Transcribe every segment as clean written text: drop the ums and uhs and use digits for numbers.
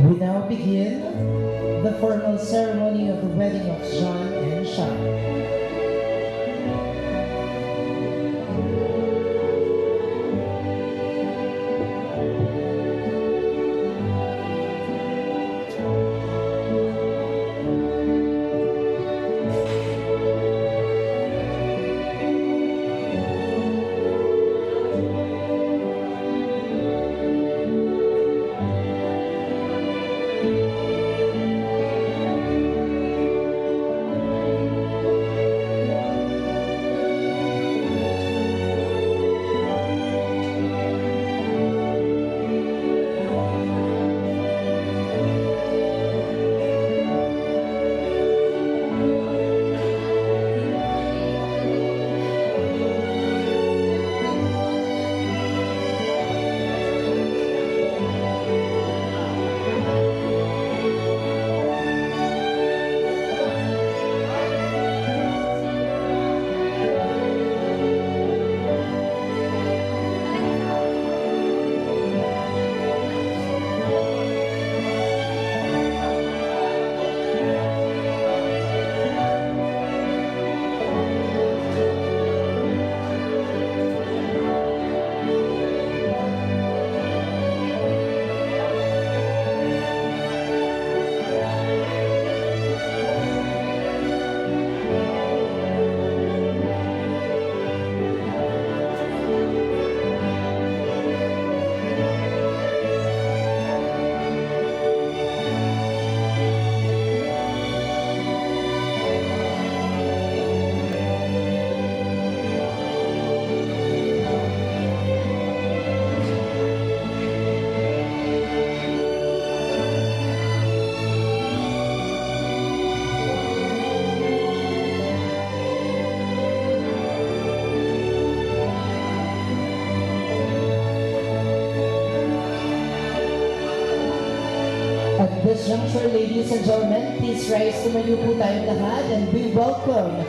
We now begin the formal ceremony of the wedding of John and Sean. At this juncture, ladies and gentlemen, please rise to mayo po tayong lahat and we welcome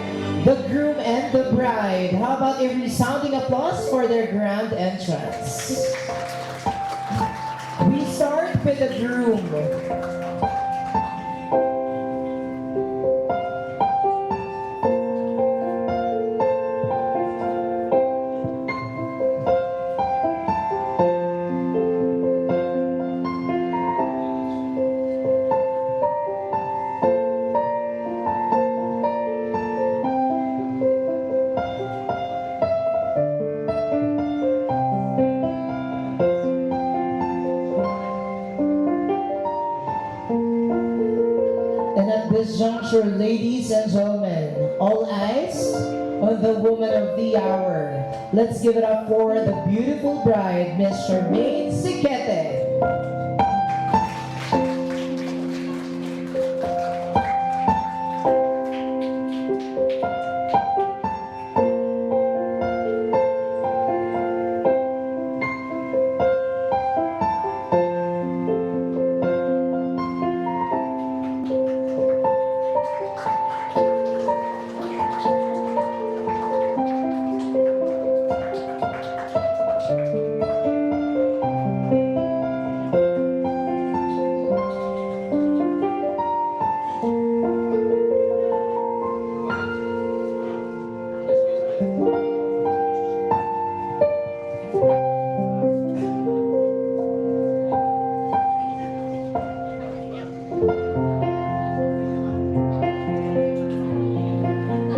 the groom and the bride. How about a resounding applause for their grand entrance? We start with the groom. And at this juncture, ladies and gentlemen, all eyes on the woman of the hour. Let's give it up for the beautiful bride, Miss Charmaine Siquete.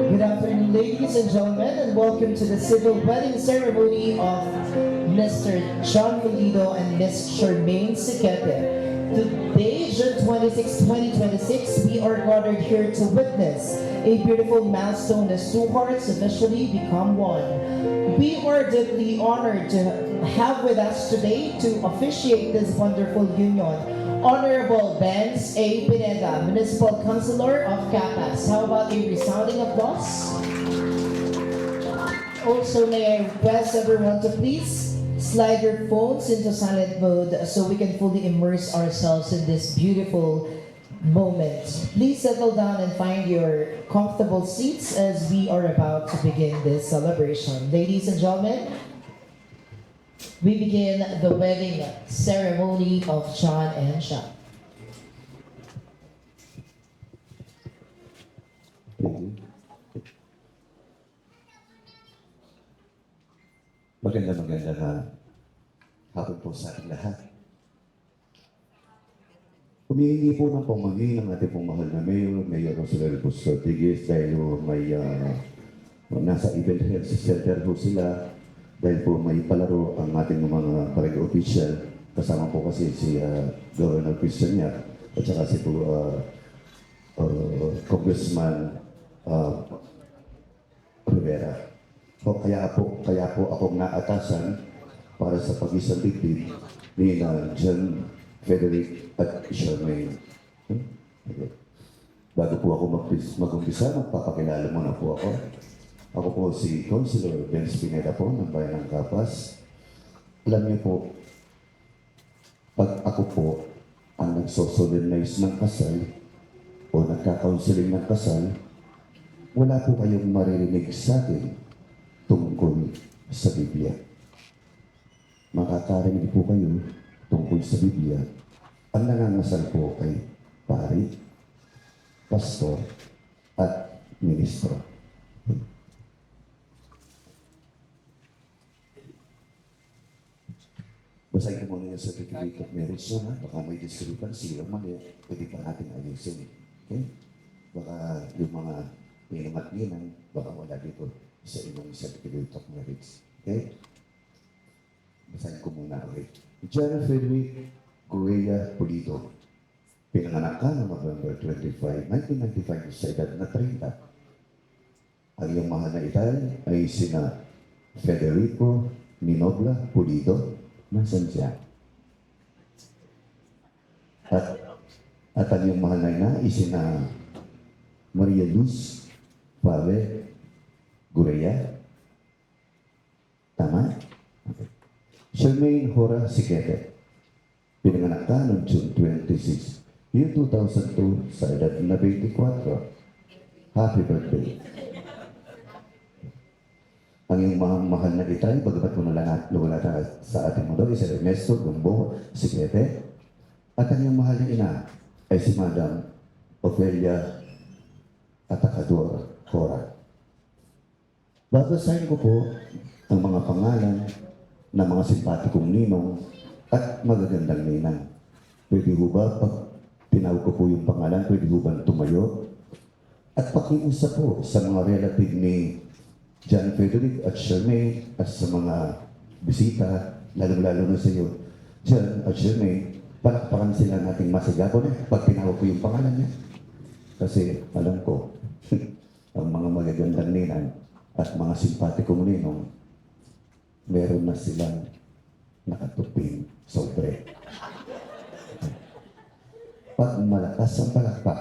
Good afternoon, ladies and gentlemen, and welcome to the civil wedding ceremony of Mr. John Pulido and Miss Charmaine Siquete. Today, June 26, 2026, we are gathered here to witness a beautiful milestone as two hearts officially become one. We are deeply honored to have with us today to officiate this wonderful union Honorable Benz A. Pineda, Municipal Councilor of Capas. How about a resounding applause? Also, may I request everyone to please slide your phones into silent mode so we can fully immerse ourselves in this beautiful moment. Please settle down and find your comfortable seats as we are about to begin this celebration. Ladies and gentlemen, we begin the wedding ceremony of John and Sean. Hapon po sa ating lahat. Humihingi po ng pamagi ng ating pong mahal na Mayor Rosario Bustos Rodriguez, dahil may nasa event health center po sila, dahil po may palaro ang ating mga barangay official, kasama po kasi si Governor Christian Yap, at saka si po Congressman Rivera. Kaya po ako naatasan para sa pag-isang dibdib ni John Frederick at Charmaine. Okay. Bago po ako mag-umpisa, magpapakilala muna po ako. Ako po si Councilor Benz Pineda po ng Bayan ng Kapas. Alam niyo po, pag ako po ang nagsosolemnize ng kasal o nagka-counseling ng kasal, wala po kayong maririnig sa akin tungkol sa Biblia. Makakarinig po kayo tungkol sa Biblia. Ang nangangasal po ay pari, pastor, at ministro. Basahin ko muna yung certificate of marriage na, baka may discrepancy o mali, pwede pa natin ayusin. Okay? Baka yung mga ninang, baka wala dito sa inyong certificate of marriage. Okay? Basahin ko muna, okay? John Frederick Correa Pulido. Pinanganak ka noong November 25, 1995 sa edad na 30. Ang iyong mahal na itay ay sina Federico Ninobla Pulido. Nasaan siya? At ang iyong mahal na ina ay sina Maria Luz Pave Gureya. Tama? Okay. Charmaine Hora Siquete. Pinanganak ka noong June 26, year 2002 sa edad na 24. Happy birthday. Ang iyong mahal na itay, bagamat mo nalalata sa ating mundo, si Ernesto Gumbo Siquete. At ang iyong mahal na ina ay si Madam Ofelia Atacador Hora. Babasahin ko po ang mga pangalan ng mga simpatikong ninong at magagandang ninang. Pwede ho ba, pag tinawag ko po yung pangalan, pwede ho ba tumayo? At pakiusap po sa mga relative ni John Frederick at Charmaine at sa mga bisita, lalo-lalo na sa iyo, John at Charmaine, palakpakan sila nating masigapon pag tinawag ko yung pangalan niya. Kasi alam ko, ang mga magagandang ninang at mga simpatikong ninong, meron na silang nakatuping sobre. Pag malakas ang palakpak,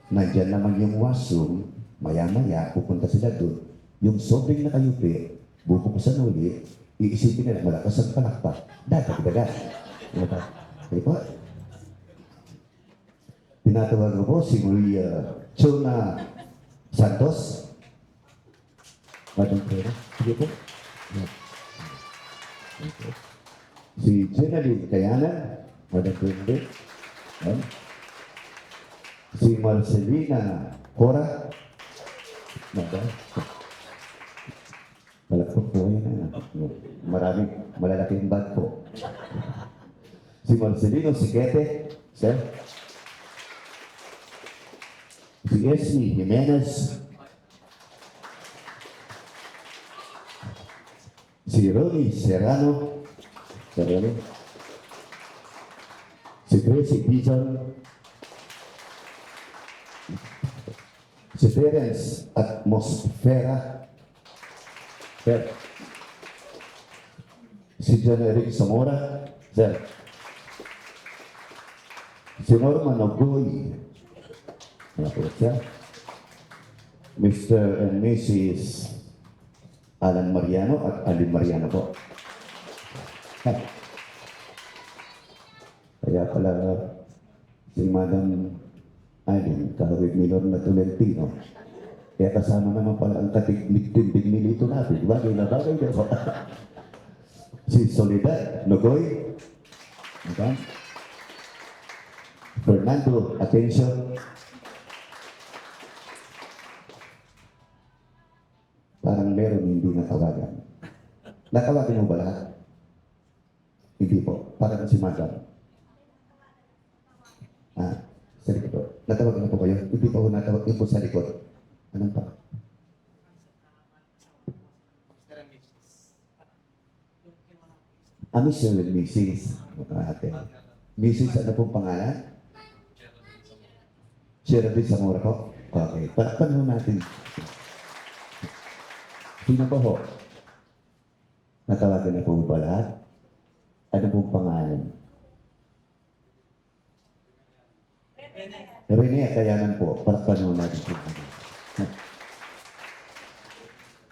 nandyan naman yung washroom, maya-maya, pupunta sila doon. Yung sobrang nakayupi, bubuksan uli, iisipin nila, malakas ang palakpak, dagat. Diba? Tinatawag ko po si Maria Chona Santos. Madam Pera, sige po. Okay. Si Jenaline Kayanan, Madam Pera. Si Marcelina Cora, Madam. Malakot po yun. Maraming malalaking bag po. Si Marcelino Siquete, sir. Si Esme Jimenez. Si Ronnie Serrano. Sir Ronnie. Si Tracy Bijan. Si Terence Atmosfera. Sir. Si John Eric Zamora. Sir. Si Norman Ogoy. Ano po siya? Mr. and Mrs. Alan Mariano at Alin Mariano po. Kaya pala si Madam Alin, kahawig minor na Tolentino. Kaya kasama naman pala ang katiglig-tiglig nilito natin. Bagay na bagay na po. Si Soledad Nogoy. Okay. Fernando Atencio. Parang meron hindi natawagan. Natawagan mo ba lahat? Hindi po. Parang si Madam. Ah, sa likod po. Natawag na po kayo? Hindi po ako natawag. Yung po sa likod. Anong pa? Mr. and Mrs. Ate. Mrs. ano pong pangalan? Sherabi Zamora po. Okay. Palakpan ho natin. Sino po ho? Natawagan na po ba lahat? Ano pong pangalan? Rene, kayanan po. Palakpan ho natin po.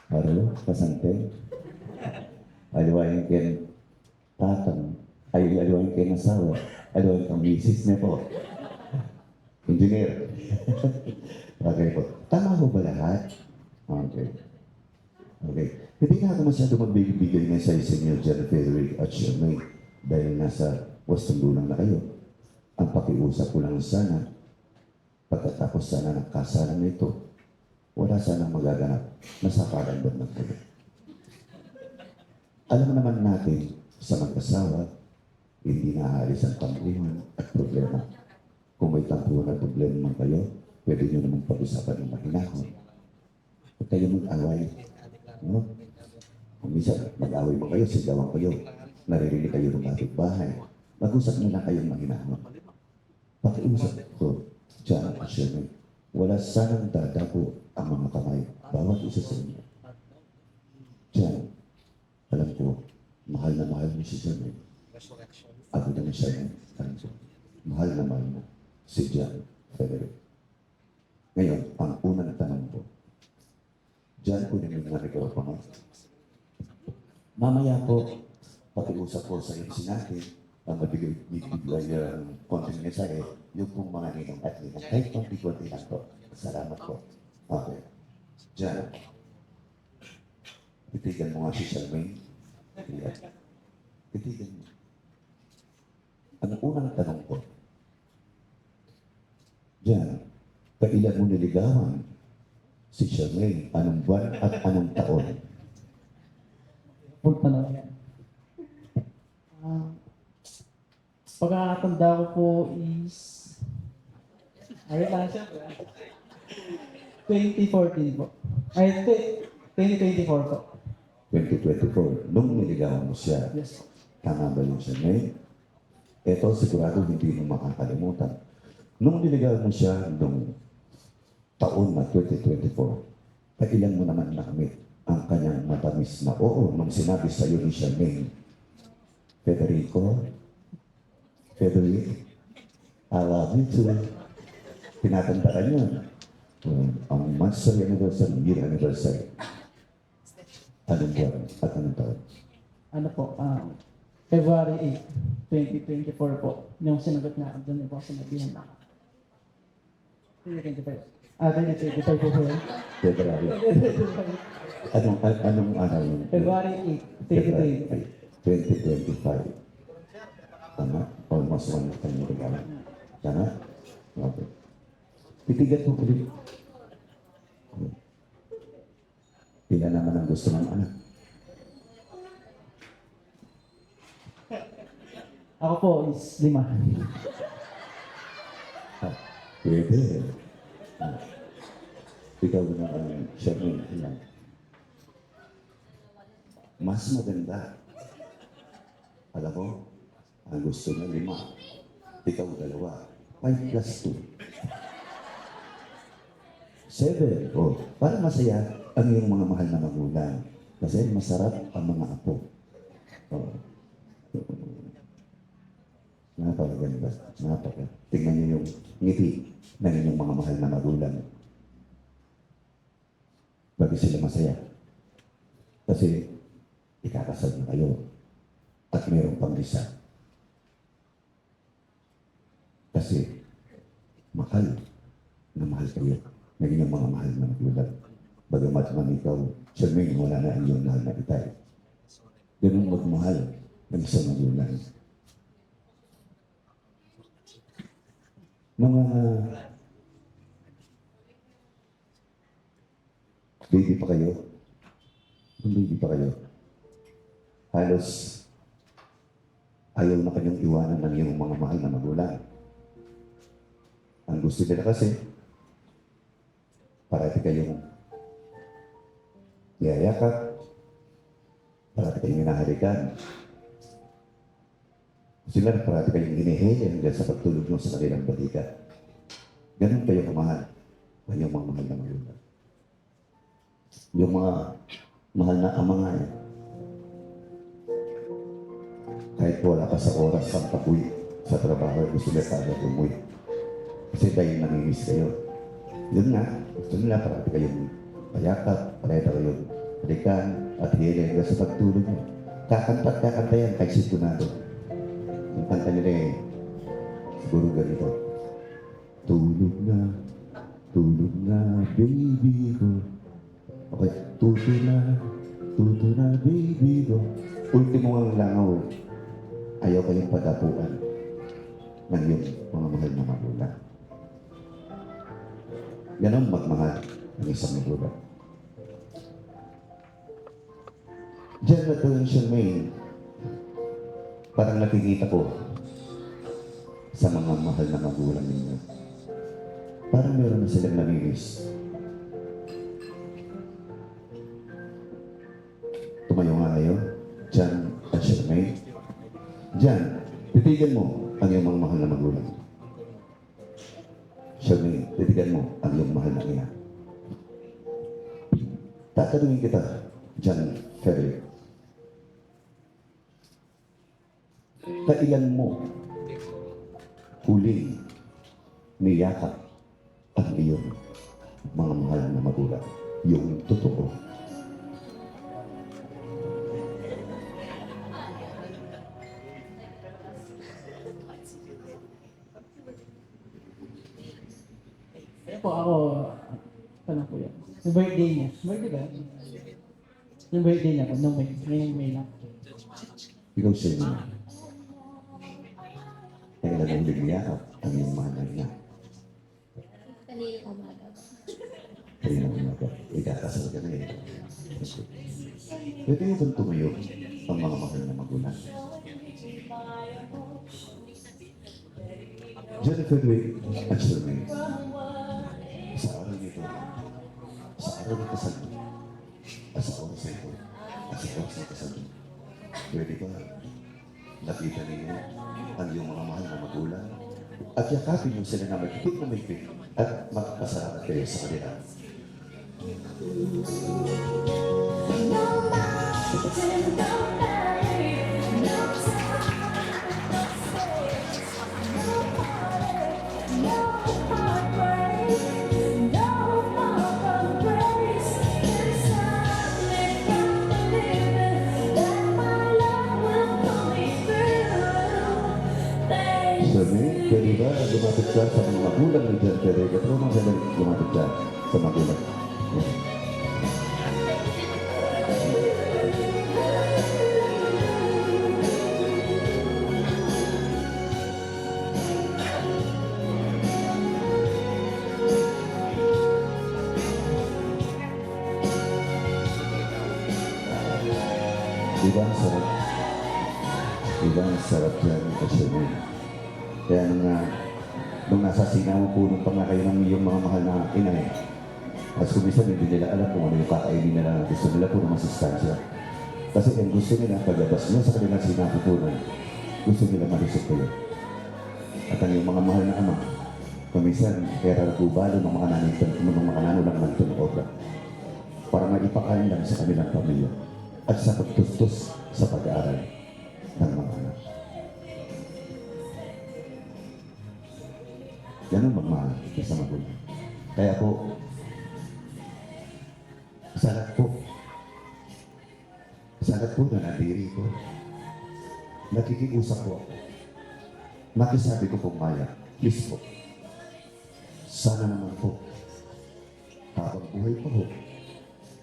Paro, kasante. Aliwain ken tatang. Ay, aliwain ken asawa. Aliwain kang misis niya po. Engineer. Okay po. Tama po ba lahat? Okay. Okay. Hindi na ako masyado magbibigay ng sa Senior General Frederick at Sherman dahil nasa wastong gulang na kayo. Ang pakiusap ko lang sana, pagkatapos sana ng kasalan nito, wala sanang magaganap na sapalan doon ng kayo. Alam naman natin sa mag-asawa, hindi naaalis ang tampuhan at problema. Kung may tampuhan at problema man kayo, pwede nyo naman pag-usapan ng mahinahon. Huwag kayo mag-away. No? Kung minsan, mag-away mo kayo, sigawan kayo, naririnig kayo ng bahay. Mag-usap na lang kayong mahinahon. Pakiusap ko, dyan, Sherman, wala sanang dadako ang mga kamay, bawat isa sa inyo. Diyan, alam ko, mahal na mahal mo si Sherman. Ako na ni Sherman, alam ko, mahal na mahal mo si John Frederick. Ngayon, ang unang tanong ko, John, kunin mo yung mikrofon mo. Mamaya po, pakiusap ko sa inyo natin, ang mabigay ang konting mensahe, yung pong mga ninong at ninong. Kahit konti-konti lang po. Salamat po. Okay. John, titigan mo nga si Charmaine. Titigan mo. Ang unang tanong ko, John, kailan mo niligawan si Charmaine? Anong buwan at anong taon? Punta na yan. Pagkakatanda ko po is... Ay, lang siya. 2014 po. Ay, 2024 po. 2024. Nung niligawan mo siya, Yes po. tama ba yung Charmaine? Ito sigurado hindi mo makakalimutan. Nung niligawan mo siya nung taon na 2024, kailan mo naman nakamit ang kanyang matamis na oo nung sinabi sa iyo ni Charmaine, Frederick, I love you too. Tinatandaan yun. Ang monthsary anniversary, year anniversary. Anong buwan at anong taon? Ano po, February 8, 2024 po. Yung sinagot na, doon po sinabihan na. 2025. 2025 po po yun. February. Anong araw yun? February 8, 2025. 2025. Tama? Almost one year tayo regalo. Tama? Okay. Titigan po ulit. Pila naman ang gusto ng anak. Ako po is 5. Ah, pwede. Ah. Ikaw na ang Sherman, ilan? Mas maganda. Alam mo, ang gusto na 5. Ikaw 2. 5 plus 2. 7. Oh, para masaya ang iyong mga mahal na magulang. Kasi masarap ang mga apo. Oh. Napakaganda. Napaka. Tingnan niyo yung ngiti ng inyong mga mahal na magulang. Bakit sila masaya? Kasi ikakasal na kayo at mayroong pang-isa. Kasi mahal na mahal kayo ng inyong mga mahal na magulang. Bagamat man ikaw, Shermaine, wala na ang iyong mahal na itay. Ganun magmahal ng isang magulang. Mga baby pa kayo? Kung baby pa kayo, halos ayaw na kanyang iwanan ng iyong mga mahal na magulang. Ang gusto nila kasi, parati kayong yayakap, parati kayong minahalikan. Sila na parati kayong hinihili hanggang sa pagtulog nyo sa kanilang balikat. Ganun kayo kamahal ang iyong mga mahal na magulang. Yung mga mahal na ama nga eh. Kahit wala ka sa oras ang pag-uwi sa trabaho, gusto nila kagad umuwi. Kasi dahil namimiss kayo. Yun nga, gusto nila parati kayong payakap, parati kayong balikan at hili hanggang sa pagtulog nyo. Kakanta at kakanta yan kahit sintonado. Yung kanta nila eh, siguro ganito. Tulog na, baby ko. Okay, tuto na, baby ko. Ultimo ang langaw, ayaw kayong padapuan ng iyong mga mahal na magulang. Ganon magmahal ang isang magulang. Diyan na ito siya may parang nakikita ko sa mga mahal na magulang ninyo. Parang meron na silang namimiss. Tumayo nga kayo, Jan at Charmaine. Jan, titigan mo ang iyong mga mahal na magulang. Charmaine, titigan mo ang iyong mahal na ina. Tatanungin kita, Jan Frederick. Kailan mo huling niyakap ang iyong mga mahal na magulang? Yung totoo. Po ako, paano po yan? Yung birthday niya. Birthday ba? Yung birthday niya po, nung ngayong May lang. Ikaw siya niya. Kailan ang huling niyakap ang iyong mahal na ina? Kanina umaga. Kailan ang umaga? Ikakasal ka na eh. Pwede mo bang tumayo ang mga mahal na magulang? Jennifer Ray at Charmaine, sa araw nito, sa araw ng kasal mo, at sa oras na ito, at sa oras ng kasal mo, pwede ba nakita ninyo ang iyong mga mahal na magulang at yakapin mo sila na magpipit na magpipit at magpasalamat kayo sa kanila. Charmaine, pwede ba lumapit ka sa mga magulang ni Jan Perez? At mga kailan lumapit ka sa magulang? Yan. Diba ang sarap? Diba ang sarap yan kasi kaya nung nasa sinamang puno pa nga kayo ng iyong mga mahal na inay, at kumisan hindi nila alam kung ano yung kakainin nila. Gusto nila puro masustansya. Kasi ang gusto nila, paglabas nyo sa kanilang sinapupunan, gusto nila malusog kayo. At ang iyong mga mahal na ama, kumisan, kaya raragubalo ng mga nanano lang magtunokobra para maipakaan lang sa kanilang pamilya at sa pagtustos sa pag-aaral ng mga anak. Ganun magmahal sa magulang. Kaya po, sa lahat po na nandiri ko, nakikiusap po ako. Nakisabi ko pong maya, please po, sana naman po, habang buhay pa po,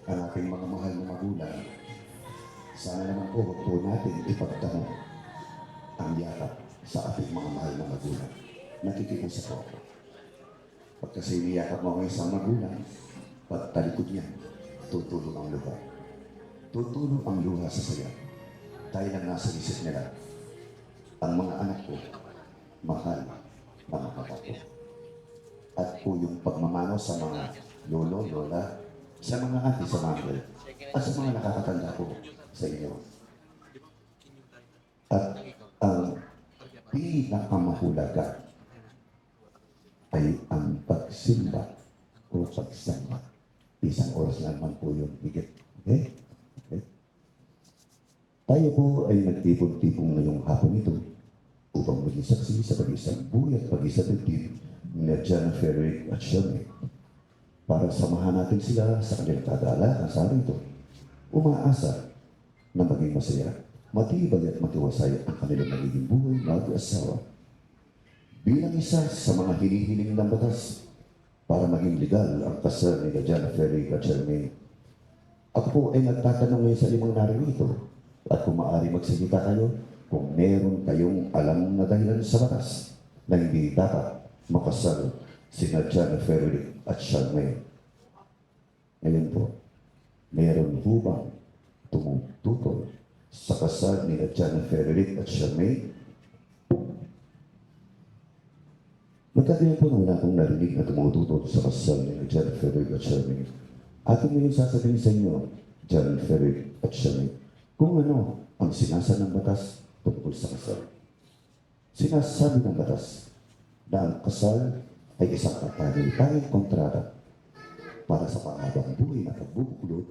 ang ating mga mahal na magulang, sana naman po, huwag po natin ipagtanong ang yakap sa ating mga mahal na magulang. Nakikiusap po ako. Pag kasi niyakap mo ang isang magulang, pagtalikod niya, tutulong ang luha. Tutulong ang luha sa saya. Dahil ang nasa isip nila, ang mga anak ko, mahal na mga ko. At po yung pagmamano sa mga lolo, lola, sa mga ate, sa mga at sa mga nakakatanda po sa inyo. At ang pinakamahulaga ay ang pagsimba o pagsamba. Isang oras lang man po yung higit. Okay? Okay? Tayo po ay nagtipon-tipong ngayong hapon ito upang maging saksi sa pag-isang buhay at pag-isang dibdib ni John Frederick at Shelby para samahan natin sila sa kanilang kagalakan sa araw ito. Umaasa na maging masaya, matibay at matiwasay ang kanilang magiging buhay mag-asawa. Bilang isa sa mga hinihiling ng batas para maging legal ang kasal ni John Frederick at Shelby. Ako po ay nagtatanong ngayon sa limang narito at kung maaari magsalita kayo kung meron kayong alam na dahilan sa batas na hindi dapat makasal si John Frederick at Shelby. Ngayon po, meron po bang tumututol sa kasal ni John Frederick at Shelby? Magkagayon po na wala akong narinig na tumututol sa kasal ni John Frederick at Shelby. Atin ngayon sasabihin sa inyo, John Frederick at Shelby, kung ano ang sinasa ng batas tungkol sa kasal. Sinasabi ng batas na ang kasal ay isang patagay-taging kontrata para sa panghabang buhay na pagbubuklod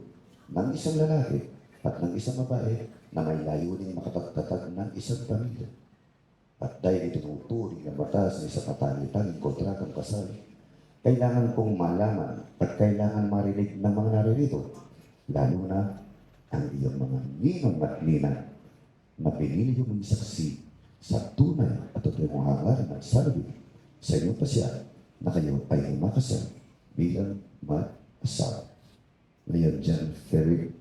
ng isang lalaki at ng isang babae na may layuning makapagtatag ng isang pamilya. At dahil itinuturing ng batas ng isang patagay-taging kontratang kasal, kailangan pong malaman at kailangan marinig ng mga naririto, lalo na ang iyong mga ninong at ninang na pinili yung mga saksi sa tunay at totoong mga hangarin at salabi sa inyong pasya na kayo ay humakasal bilang mag-asawa. Ngayon, John Frederick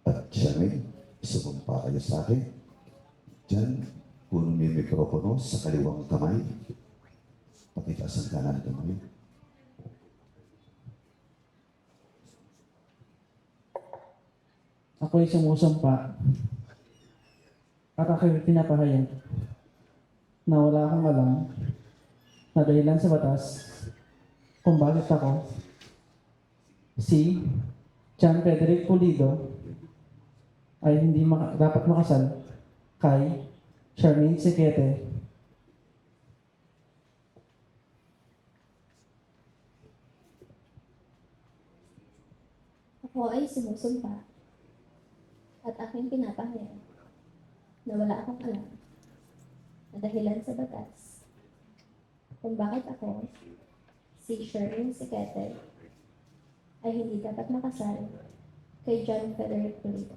at Shelby, sumumpa kayo sa akin. Diyan, puno niyo yung mikropono sa kaliwang kamay. Pakitaas ang kanan kamay. Ako ay sumusumpa at ako'y pinapahayag na wala akong alam na dahilan sa batas kung bakit ako si John Frederick Pulido ay hindi dapat makasal kay Charmaine Siquete. Ako ay sumusumpa at aking pinapahayag na wala akong alam na dahilan sa batas kung bakit ako, si Sherwin Siquete, ay hindi dapat makasal kay John Frederick Pulido.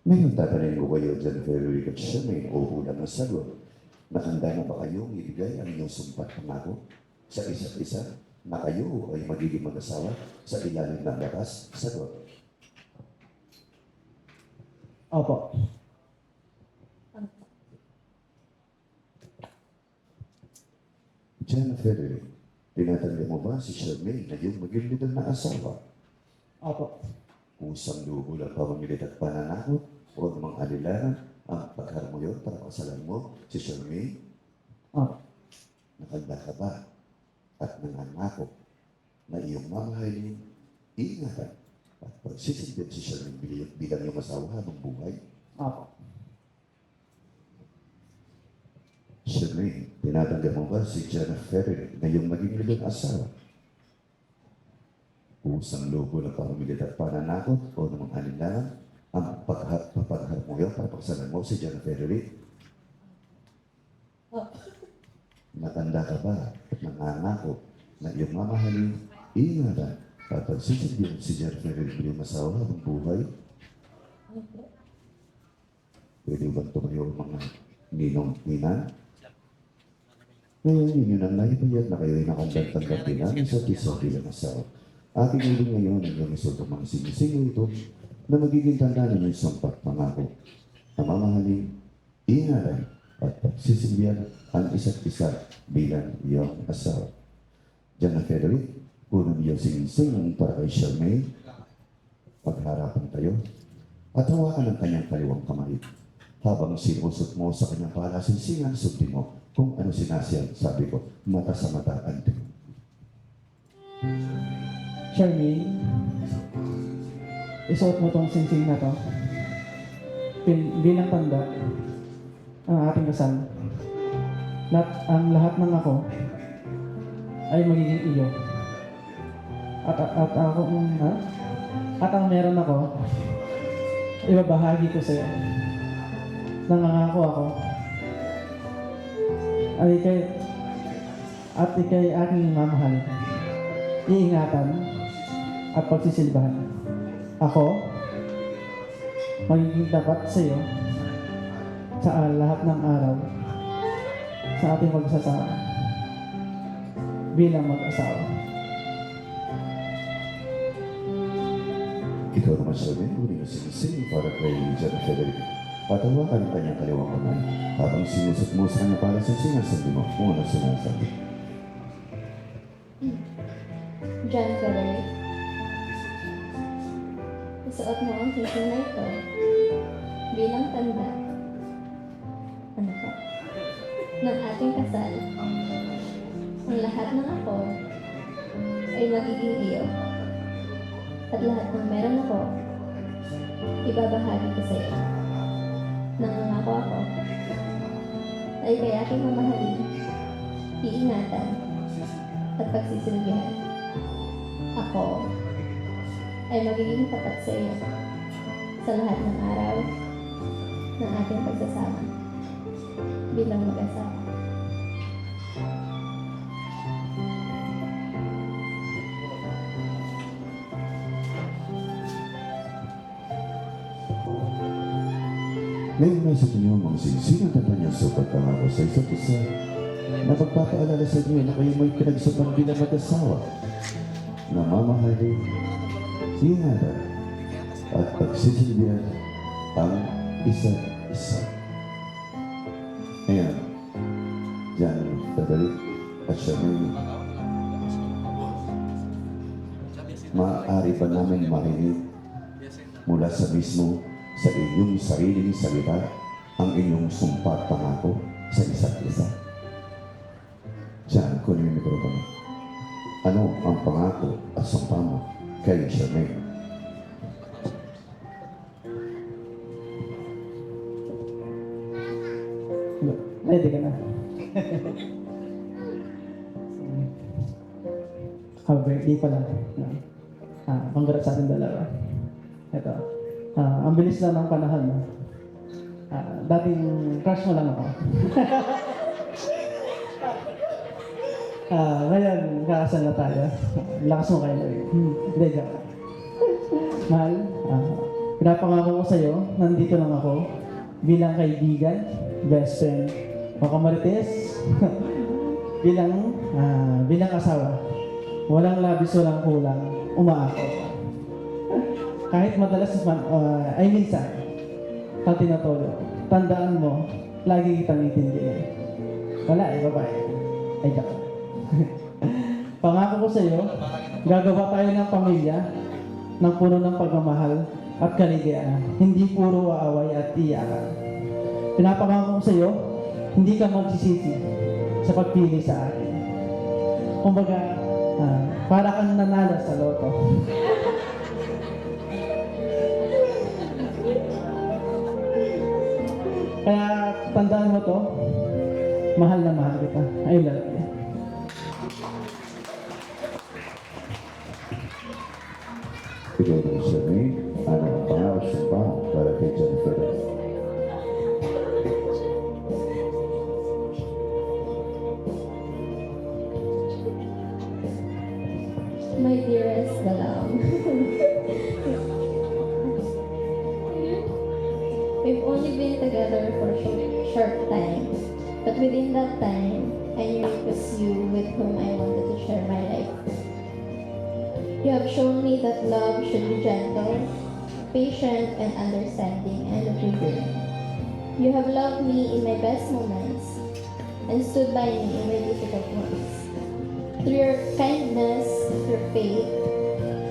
Ngayon tatanungin ko kayo, John Frederick at Shelby, o ulang ang sagot. Nakanda na ba kayong ibigay ang inyong sumpat pangako sa isa't isa na kayo ay magiging mag-asawa sa ilalim ng batas? Sagot. Opo. John Frederick, tinatanggap mo ba si Shelby na yung maging legal na asawa? Opo. Usang lubo lang pamamilit at pananakot o namang alilangan ang pagharmoyon para kasalan mo si Shelby? Opo. Nakanda ka ba at nangangako na iyong mamahalin, ingatan at pagsisilbid si Shelby bilang iyong asawa habang buhay? Opo. Shelby, tinatanggap mo ba si John Frederick na iyong maging legal asawa? Usang lobo ng pamamilit at pananakot o namang alinlangan ang pagharmoyon para pagsalan mo si John Frederick? Nakanda ka ba at nangangako na iyong mamahalin, ingatan at pagsisilbid si John Frederick bilang asawa habang buhay? Pwede bang tumayo ang mga ninong-ninan? Ngayon, ninyo nang naipayag na kayo ay nakandang-tanggap din namin sa isa bilang asawa. Ating ulo ngayon ang iyong isultong mga sinisingo ito na magiging tanda ng iyong sampat pangako na mamahalin, ingatan at pagsisilbihan ang isa't isa bilang iyong asawa. John Frederick, unang iyong sinising para kay Shelby, pagharapan tayo at hawakan ang kanyang kaliwang kamay. habang sinusot mo sa kanyang palasinsingan, sundin mo kung ano sinasyan. Sabi ko, mata sa mata, ante. Charmaine, isuot mo tong singsing na to bilang tanda ang ating kasal. Ang lahat ng ako ay magiging iyo. At ang meron ako, ibabahagi ko sa iyo. Nangangako ako at ikay aking mamahal, iingatan at pagsisilbahan. Ako, magiging tapat sa iyo sa lahat ng araw sa ating pagsasama bilang mag-asawa. Ikaw naman siya rin, uli na sinising para kay John Frederick. Patawakan ang kanyang kaliwang kamay habang sinusot mo sa kanya palasinsingan, sundin mo kung ano sinasabi. John Frederick, isuot mo ang singsing na ito bilang tanda ng ating kasal. Ang lahat ng ako ay magiging iyo. At lahat ng meron ako, ibabahagi ko sa iyo. Nangangako ako ay kay aking mamahalin, iingatan at pagsisilbihan. Ako ay magiging tapat sa iyo sa lahat ng araw ng ating pagsasama bilang mag-asawa. Ngayon may sa inyo mga singsing at niyo sa pagkangako sa isa't isa na pagpapaalala sa inyo na kayo may pinagsapan bilang mag-asawa na mamahalin, ingatan at pagsisilbihan ang isa't isa. Ayan, John Frederick at Charmaine, maaari ba namin marinig mula sa mismo sa inyong sariling salita ang inyong sumpa at pangako sa isa't isa? Diyan, kunin yung mikropono. Ano ang pangako at sumpa mo kay Charmaine? Ready ka na? Happy birthday pala. Congrats sa ating dalawa. Ito. Ang bilis lang ng panahon. No? Dating crush mo lang ako. Ngayon, kakasal na tayo. Lakas mo kayo. Hindi, joke. Mahal, pinapangako ko sa'yo, nandito lang ako bilang kaibigan, best friend, o kamarites, bilang asawa. Walang labis, walang kulang, umaako. Kahit madalas ay minsan, pag tinatulog, tandaan mo, lagi kitang itindihin. Wala babae. Ay, joke. Pangako ko sa iyo, gagawa tayo ng pamilya ng puno ng pagmamahal at kaligayahan. Hindi puro aaway at iyakan. Pinapangako ko sa iyo, hindi ka magsisisi sa pagpili sa akin. Kumbaga, para kang nanalo sa loto. Kaya tandaan mo to, mahal na mahal kita. I love you. Ikaw na Charmaine, ano ang pangako at sumpa para kay John Frederick? My dearest Galang, we've only been together for a short time, but within that time, I knew it was you with whom I wanted to share my life. You have shown me that love should be gentle, patient, and understanding, and forgiving. You have loved me in my best moments and stood by me in my difficult ones. Through your kindness, your faith,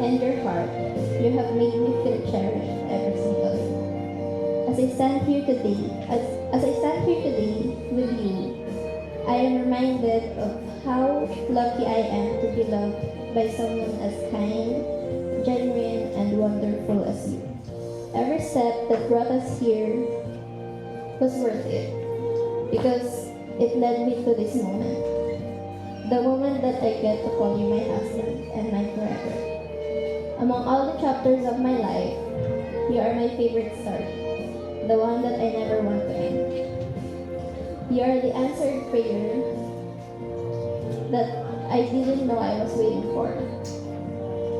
and your heart, you have made me feel cherished every single day. As I stand here today, as I stand here today with you, I am reminded of how lucky I am to be loved by someone as kind, genuine, and wonderful as you. Every step that brought us here was worth it because it led me to this moment. The moment that I get to call you my husband and my forever. Among all the chapters of my life, you are my favorite story, the one that I never want to end. You are the answered prayer that I didn't know I was waiting for.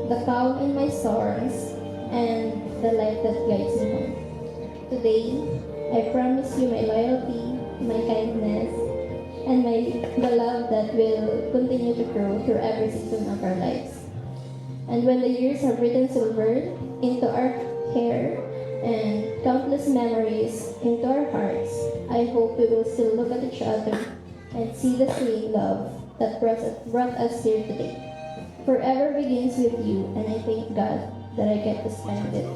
The calm in my storms and the light that guides me home. Today, I promise you my loyalty, my kindness, and the love that will continue to grow through every season of our lives. And when the years have written silver into our hair and countless memories into our hearts, I hope we will still look at each other and see the same love that brought us here today. Forever begins with you, and I thank God that I get to spend it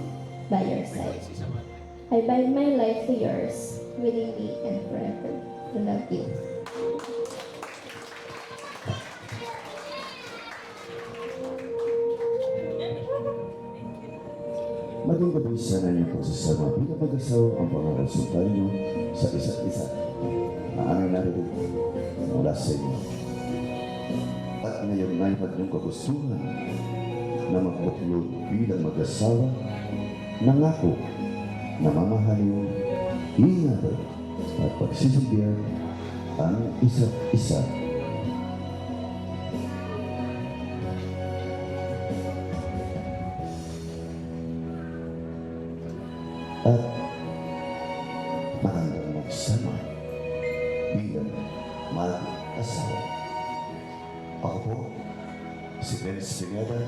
by your side. I bind my life to yours, willingly and forever. I love you. Maging gabi sana niyo pagsasama bilang mag-asawa ang pangarasuntay niyo sa isa't isa na aming narinig mula sa inyo. At ngayon na ipat niyong kagustuhan na magbuklod bilang mag-asawa, nangako na mamahalin, ingatan at pagsisilbihan ang isa't isa. At magandang magsama bilang mag-asawa. Ako po, si Vince Pineda,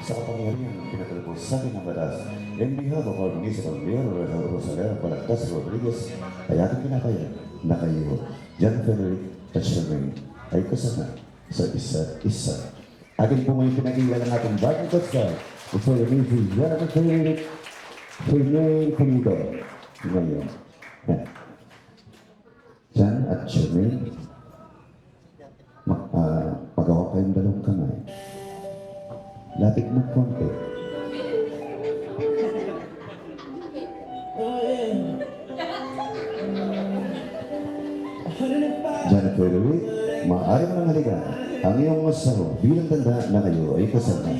sa kapangyarihan ng pinatalabos sa akin ng batas, in behalf of our municipal mayor, Rosalera Balagtas Rodriguez, ay aking pinapayag na kayo, John Frederick at Charmaine, ay kasama sa isa't isa. Akin po ngayon pinag-iwan ang ating bagong pastor, before the music, John Frederick, Charmaine Pulido. Ngayon. Jan at Charmaine, magawa kayong dalawang kamay. Lapit mo konti. Jan at Frederick, maaari mo nang halikan ang iyong masaro bilang tanda na kayo ay kasama.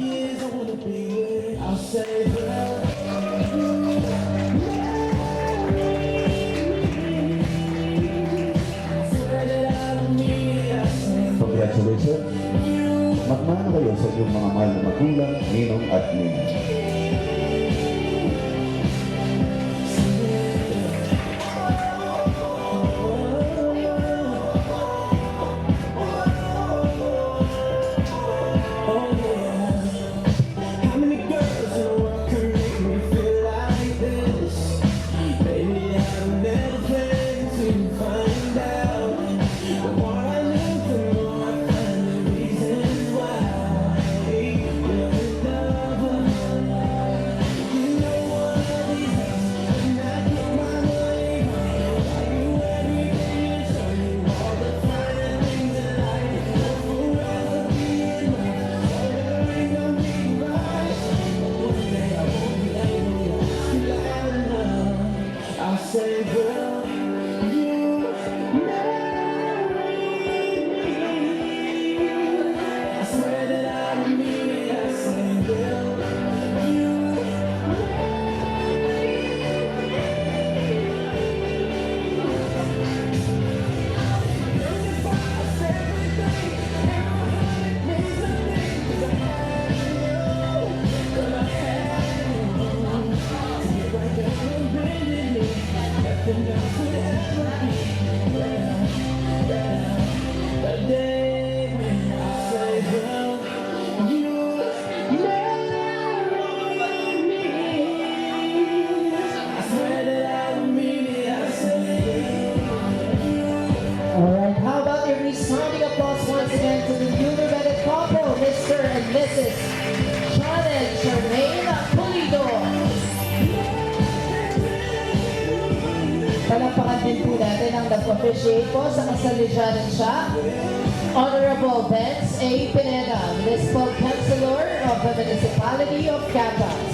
Congratulations! Magmana kayo sa inyong mga mahal na magulang, ninong at ninang. Kunin po natin ang nag-officiate po sa kasal ni John and siya, Honorable Benz A. Pineda, Municipal Councilor of the Municipality of Capas.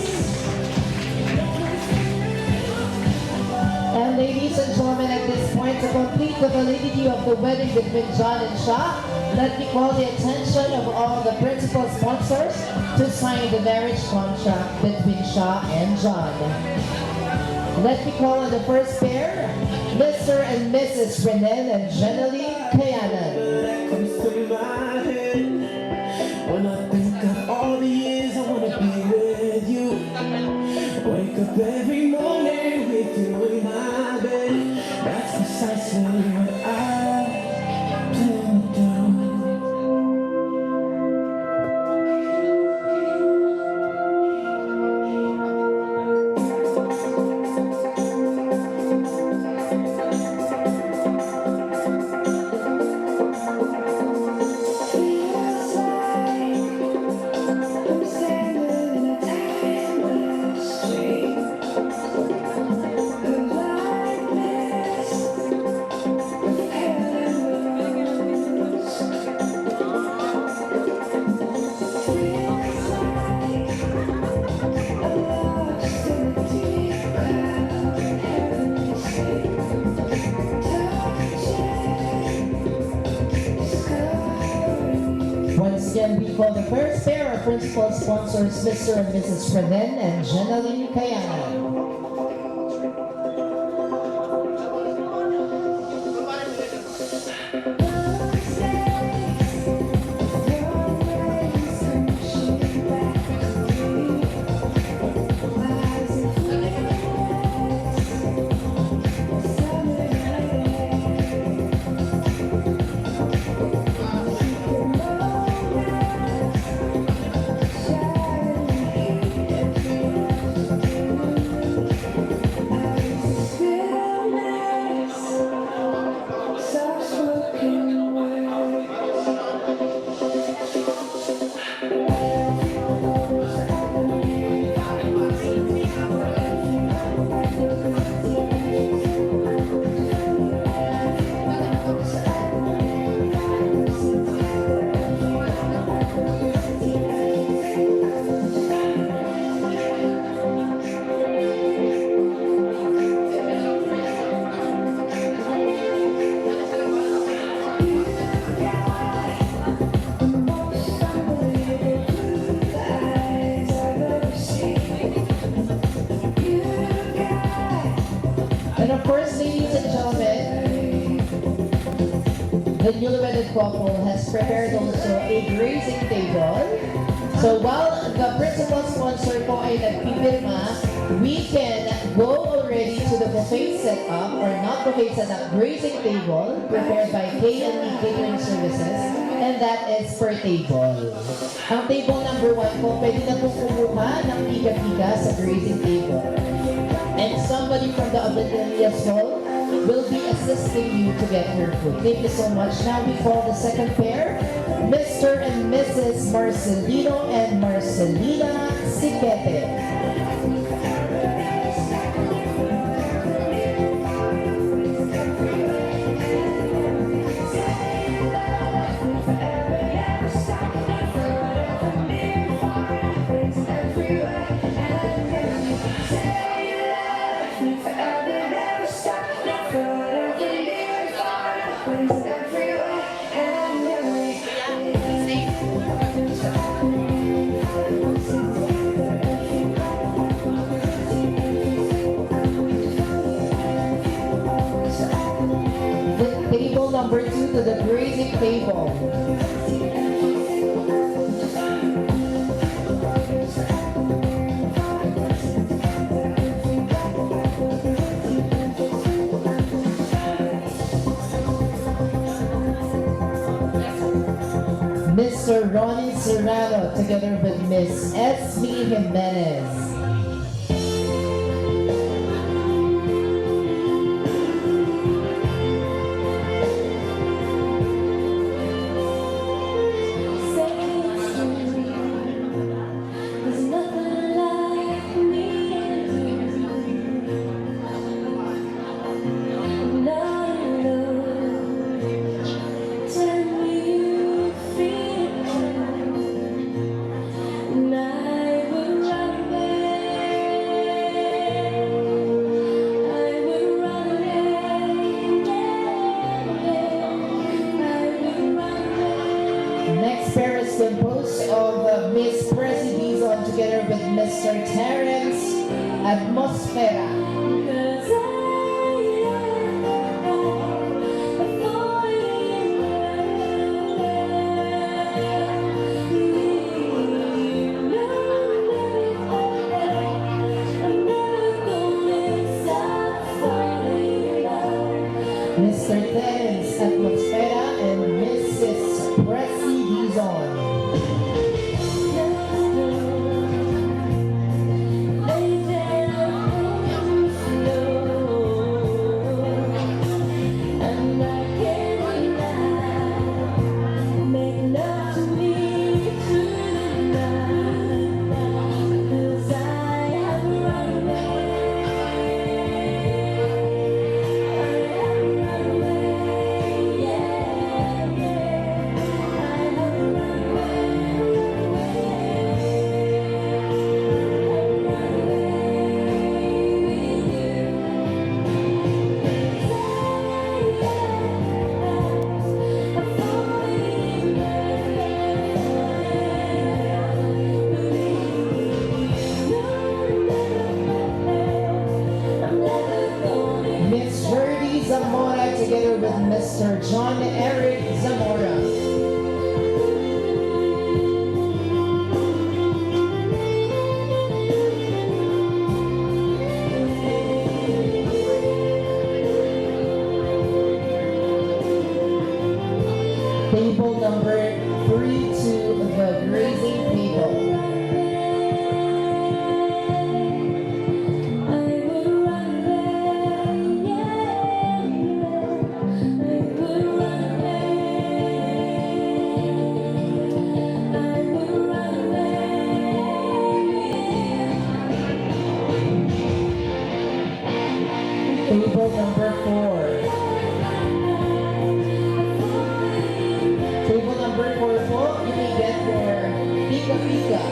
And ladies and gentlemen, at this point, to complete the validity of the wedding between John and Shah, let me call the attention of all the principal sponsors to sign the marriage contract between Shah and John. Let me call on the first pair, Mr. and Mrs. Renel and Jeneline Kayanan. Comes to my head when I think of all the years I wanna be with you. Wake up every morning with you in my bed. That's precisely what I plan to do. Once again, we call the first pair of principal sponsors, Mr. and Mrs. Renel and Jeneline Kayanan. And of course, ladies and gentlemen, the newly-wedded couple has prepared also a grazing table. So while the principal sponsor po ay nagpipirma, we can go already to the buffet setup, or not buffet setup, grazing table prepared by K&E Catering Services, and that is per table. Ang table number 1 po, pwede na po kumuha ng tiga-tiga sa grazing table. And somebody from the Abadelias Hall will be assisting you to get your food. Thank you so much. Now we call the second pair, Mr. and Mrs. Marcelino and Marcelina Siquete. Table number 2 to the grazing table. Mr. Ronnie Serrano together with Miss Esme Jimenez. No Miss Pressy Dizon together with Mr. Terrence Atmosfera. Mr. Terrence Atmosfera and Mrs. Pressy Dizon. Miss Jordy Zamora together with Mr. John Eric Zamora. Table number 3 to the grazing table. Table number 4. Table number 4 po, you may get your Pika Pika.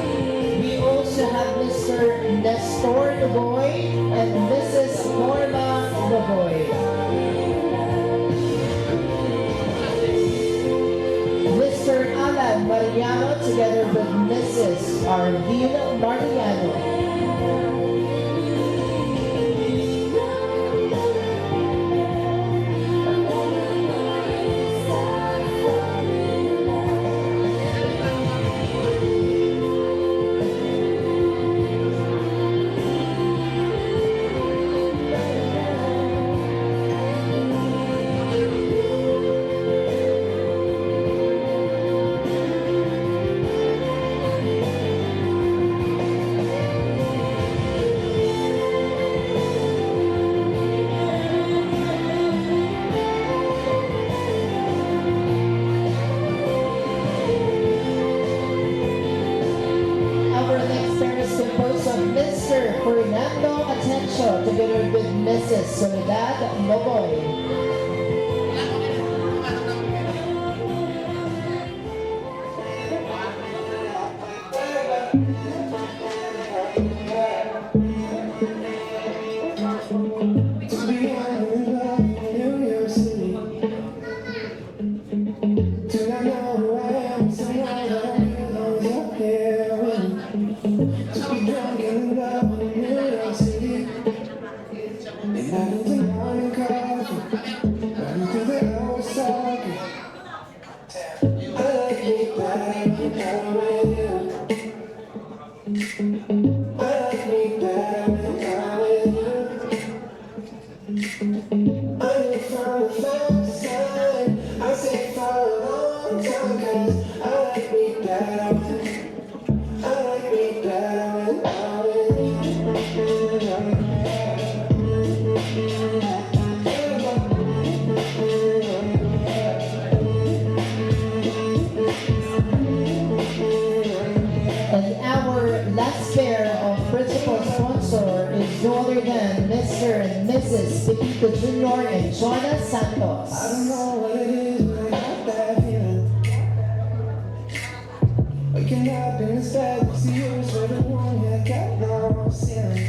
We also have Mr. Nestor Lugoy and Mrs. Norma Lugoy. Mr. Alan Mariano together with Mrs. Arvin Mariano. Our next pair is composed of Mr. Fernando Atencio together with Mrs. Soledad Mogoy. To be in love in New York City. Do not know who I am, so I don't belong up here with me. To be drunk in love in New York City. And I do the morning coffee, running through the hours talking. I like me better when I'm with you. I like me better when I'm with you. I knew from the first time, I stayed for a long time, 'cause I like me better when I'm with you. And our last pair of principal sponsor is no other than Mr. and Mrs. Pepito Jr. and Jonah I don't Santos. know what it is, but I got that feeling. Waking up in this bed, see you is where the one I got no ceiling.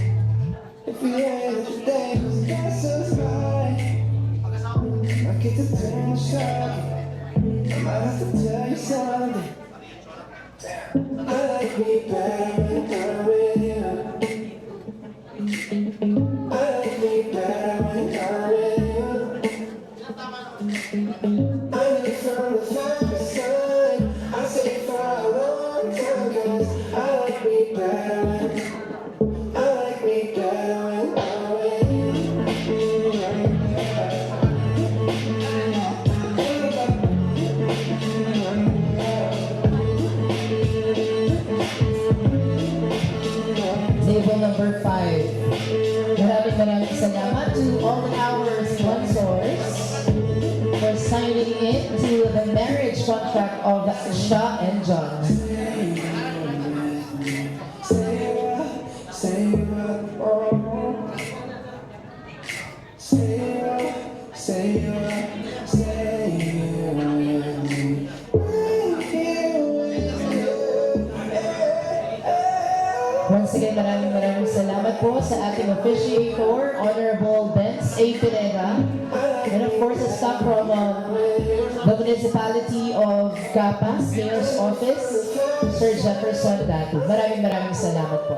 If we ain't today, 'cause guess us by. I get to turn the shot. I might have to tell you something. like me better when I'm with you. I like me better when I'm with you. I live from the flying side. I stay for a long time 'cause I like me better when I'm with you. Table number 5. Maraming salamat to all our sponsors for signing into the marriage contract of Shaw and John. Once again, maraming salamat po sa ating officiator, Honorable Benz A. Pineda, and of course, the staff from the Municipality of Capas, Mayor's Office, Sir Jefferson Datu. Maraming salamat po.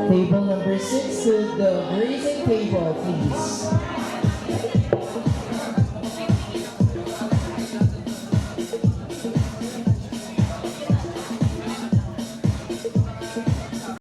Table number 6 to the raising table, please.